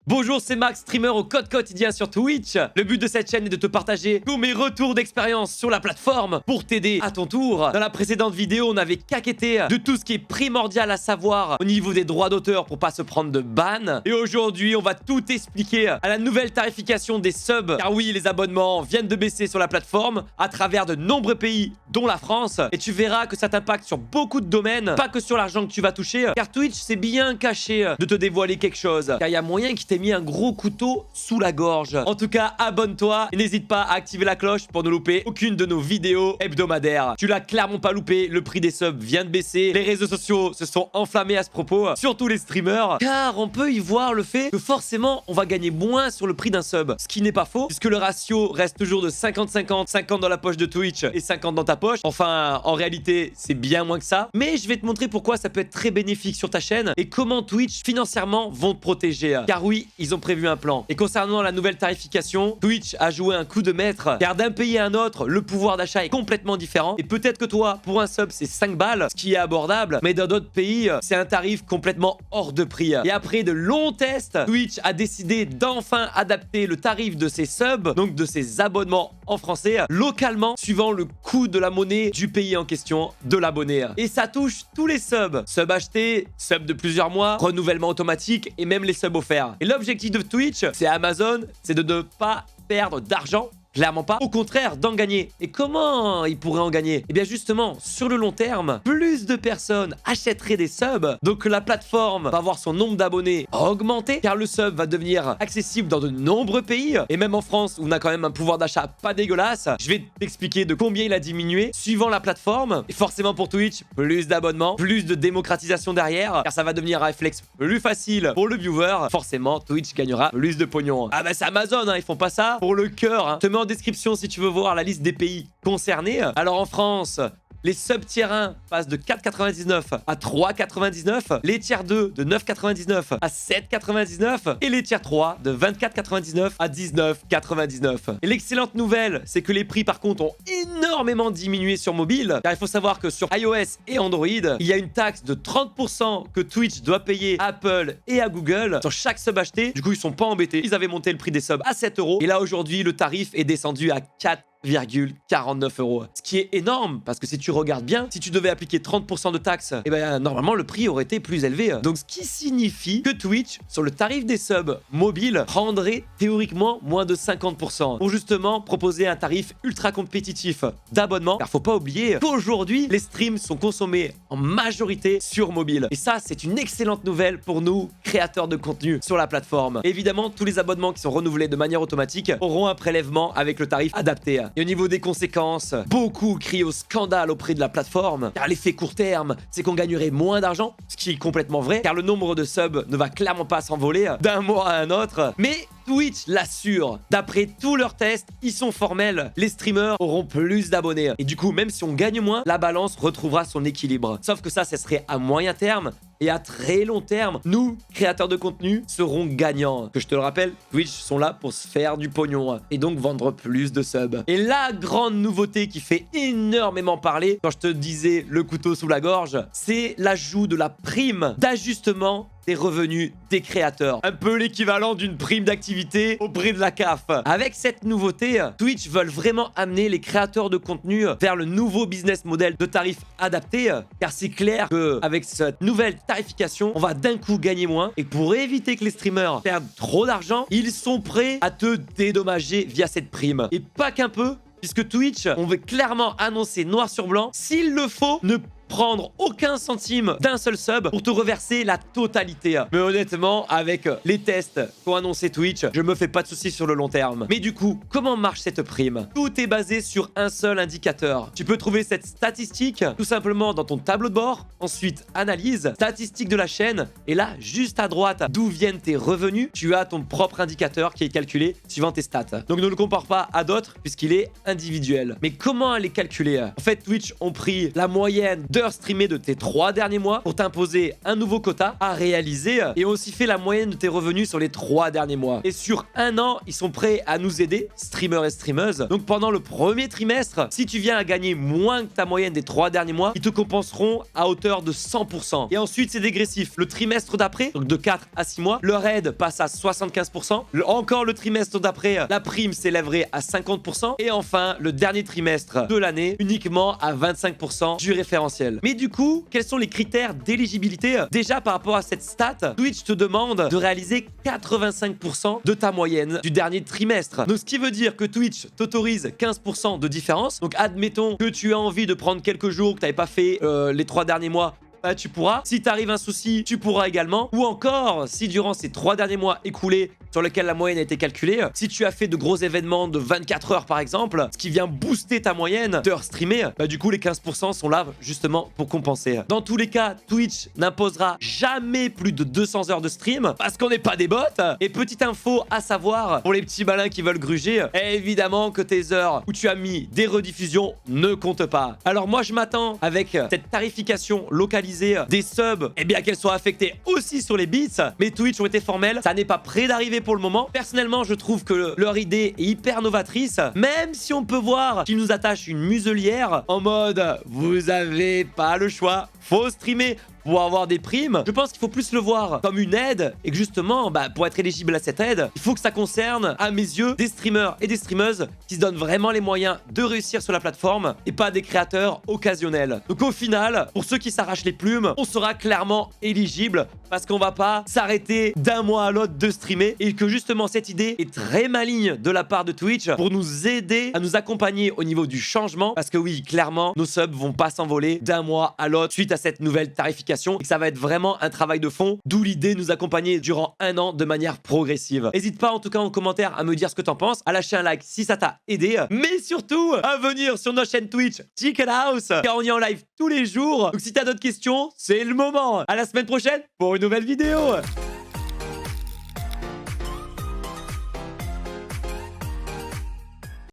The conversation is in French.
Bonjour, c'est Max, streamer au code quotidien sur Twitch. Le but de cette chaîne est de te partager tous mes retours d'expérience sur la plateforme pour t'aider à ton tour. Dans la précédente vidéo, on avait caquetté de tout ce qui est primordial à savoir au niveau des droits d'auteur pour pas se prendre de ban. Et aujourd'hui, on va tout expliquer à la nouvelle tarification des subs. Car oui, les abonnements viennent de baisser sur la plateforme à travers de nombreux pays, dont la France. Et tu verras que ça t'impacte sur beaucoup de domaines, pas que sur l'argent que tu vas toucher. Car Twitch, c'est bien caché de te dévoiler quelque chose. Car il y a moyen qu'il t'ait mis un gros couteau sous la gorge. En tout cas, abonne-toi et n'hésite pas à activer la cloche pour ne louper aucune de nos vidéos hebdomadaires. Tu l'as clairement pas loupé, le prix des subs vient de baisser, les réseaux sociaux se sont enflammés à ce propos, surtout les streamers, car on peut y voir le fait que forcément on va gagner moins sur le prix d'un sub, ce qui n'est pas faux, puisque le ratio reste toujours de 50-50, 50 dans la poche de Twitch et 50 dans ta poche. Enfin, en réalité, c'est bien moins que ça, mais je vais te montrer pourquoi ça peut être très bénéfique sur ta chaîne et comment Twitch financièrement vont te protéger. Car oui, ils ont prévu un plan. Et concernant la nouvelle tarification, Twitch a joué un coup de maître, car d'un pays à un autre, le pouvoir d'achat est complètement différent. Et peut-être que toi, pour un sub, c'est 5 balles, ce qui est abordable, mais dans d'autres pays, c'est un tarif complètement hors de prix. Et après de longs tests, Twitch a décidé d'enfin adapter le tarif de ses subs, donc de ses abonnements en français, localement, suivant le coût de la monnaie du pays en question de l'abonné. Et ça touche tous les subs. Subs achetés, subs de plusieurs mois, renouvellement automatique et même les subs offerts. Et l'objectif de Twitch, c'est Amazon, c'est de ne pas perdre d'argent. Clairement pas. Au contraire, d'en gagner. Et comment ils pourraient en gagner? Eh bien justement, sur le long terme, plus de personnes achèteraient des subs. Donc la plateforme va voir son nombre d'abonnés augmenter, car le sub va devenir accessible dans de nombreux pays. Et même en France, où on a quand même un pouvoir d'achat pas dégueulasse, je vais t'expliquer de combien il a diminué suivant la plateforme. Et forcément pour Twitch, plus d'abonnements, plus de démocratisation derrière, car ça va devenir un réflexe plus facile pour le viewer. Forcément, Twitch gagnera plus de pognon. Ah bah c'est Amazon, hein, ils font pas ça pour le cœur. Hein. Te mets en description si tu veux voir la liste des pays concernés. Alors en France, les subs tiers 1 passent de 4,99 à 3,99. Les tiers 2 de 9,99 à 7,99. Et les tiers 3 de 24,99 à 19,99. Et l'excellente nouvelle, c'est que les prix par contre ont énormément diminué sur mobile. Car il faut savoir que sur iOS et Android, il y a une taxe de 30% que Twitch doit payer à Apple et à Google sur chaque sub acheté. Du coup, ils sont pas embêtés. Ils avaient monté le prix des subs à 7 €. Et là, aujourd'hui, le tarif est descendu à 4,49 €. Ce qui est énorme, parce que si tu regardes bien, si tu devais appliquer 30% de taxes, eh ben normalement le prix aurait été plus élevé. Donc ce qui signifie que Twitch, sur le tarif des subs mobiles, prendrait théoriquement moins de 50% pour justement proposer un tarif ultra compétitif d'abonnement. Car faut pas oublier qu'aujourd'hui, les streams sont consommés en majorité sur mobile. Et ça, c'est une excellente nouvelle pour nous, créateurs de contenu sur la plateforme. Évidemment, tous les abonnements qui sont renouvelés de manière automatique auront un prélèvement avec le tarif adapté. Et au niveau des conséquences, beaucoup crient au scandale auprès de la plateforme, car l'effet court terme, c'est qu'on gagnerait moins d'argent, ce qui est complètement vrai, car le nombre de subs ne va clairement pas s'envoler d'un mois à un autre. Mais Twitch l'assure. D'après tous leurs tests, ils sont formels. Les streamers auront plus d'abonnés. Et du coup, même si on gagne moins, la balance retrouvera son équilibre. Sauf que ça serait à moyen terme. Et à très long terme, nous, créateurs de contenu, serons gagnants. Que je te le rappelle, Twitch sont là pour se faire du pognon et donc vendre plus de subs. Et la grande nouveauté qui fait énormément parler, quand je te disais le couteau sous la gorge, c'est l'ajout de la prime d'ajustement des revenus des créateurs. Un peu l'équivalent d'une prime d'activité auprès de la CAF. Avec cette nouveauté, Twitch veulent vraiment amener les créateurs de contenu vers le nouveau business model de tarifs adaptés, car c'est clair qu'avec cette nouvelle tarification, on va d'un coup gagner moins. Et pour éviter que les streamers perdent trop d'argent, ils sont prêts à te dédommager via cette prime. Et pas qu'un peu, puisque Twitch, on veut clairement annoncer noir sur blanc, s'il le faut, ne prendre aucun centime d'un seul sub pour te reverser la totalité. Mais honnêtement, avec les tests qu'ont annoncé Twitch, je me fais pas de soucis sur le long terme. Mais du coup, comment marche cette prime? Tout est basé sur un seul indicateur. Tu peux trouver cette statistique tout simplement dans ton tableau de bord. Ensuite, analyse, statistique de la chaîne. Et là, juste à droite, d'où viennent tes revenus, tu as ton propre indicateur qui est calculé suivant tes stats. Donc ne le compare pas à d'autres puisqu'il est individuel. Mais comment les calculer? En fait, Twitch ont pris la moyenne de d'heures streamées de tes 3 derniers mois pour t'imposer un nouveau quota à réaliser et ont aussi fait la moyenne de tes revenus sur les 3 derniers mois. Et sur un an, ils sont prêts à nous aider, streamers et streameuses. Donc pendant le premier trimestre, si tu viens à gagner moins que ta moyenne des 3 derniers mois, ils te compenseront à hauteur de 100%. Et ensuite, c'est dégressif. Le trimestre d'après, donc de 4 à 6 mois, leur aide passe à 75%. Encore le trimestre d'après, la prime s'élèverait à 50%. Et enfin, le dernier trimestre de l'année, uniquement à 25% du référentiel. Mais du coup, quels sont les critères d'éligibilité? Déjà, par rapport à cette stat, Twitch te demande de réaliser 85% de ta moyenne du dernier trimestre. Donc, ce qui veut dire que Twitch t'autorise 15% de différence. Donc, admettons que tu as envie de prendre quelques jours que tu n'avais pas fait les 3 derniers mois. Bah, tu pourras. Si t'arrive un souci, tu pourras également. Ou encore, si durant ces 3 derniers mois écoulés sur lesquels la moyenne a été calculée, si tu as fait de gros événements de 24 heures par exemple, ce qui vient booster ta moyenne d'heures streamées, bah du coup les 15% sont là justement pour compenser. Dans tous les cas, Twitch n'imposera jamais plus de 200 heures de stream parce qu'on n'est pas des bots. Et petite info à savoir pour les petits malins qui veulent gruger, évidemment que tes heures où tu as mis des rediffusions ne comptent pas. Alors moi je m'attends avec cette tarification localisée des subs, et bien qu'elles soient affectées aussi sur les bits, mais Twitch ont été formels, ça n'est pas prêt d'arriver pour le moment. Personnellement, je trouve que leur idée est hyper novatrice, même si on peut voir qu'ils nous attachent une muselière en mode vous avez pas le choix, faut streamer pour avoir des primes. Je pense qu'il faut plus le voir comme une aide et que justement, bah, pour être éligible à cette aide, il faut que ça concerne, à mes yeux, des streamers et des streameuses qui se donnent vraiment les moyens de réussir sur la plateforme et pas des créateurs occasionnels. Donc au final, pour ceux qui s'arrachent les plumes, on sera clairement éligible parce qu'on va pas s'arrêter d'un mois à l'autre de streamer et que justement cette idée est très maligne de la part de Twitch pour nous aider à nous accompagner au niveau du changement parce que oui, clairement, nos subs vont pas s'envoler d'un mois à l'autre suite à cette nouvelle tarification et que ça va être vraiment un travail de fond, d'où l'idée de nous accompagner durant un an de manière progressive. N'hésite pas en tout cas en commentaire à me dire ce que t'en penses, à lâcher un like si ça t'a aidé, mais surtout à venir sur notre chaîne Twitch Chicken House car on y est en live tous les jours. Donc si t'as d'autres questions, c'est le moment. À la semaine prochaine pour une nouvelle vidéo.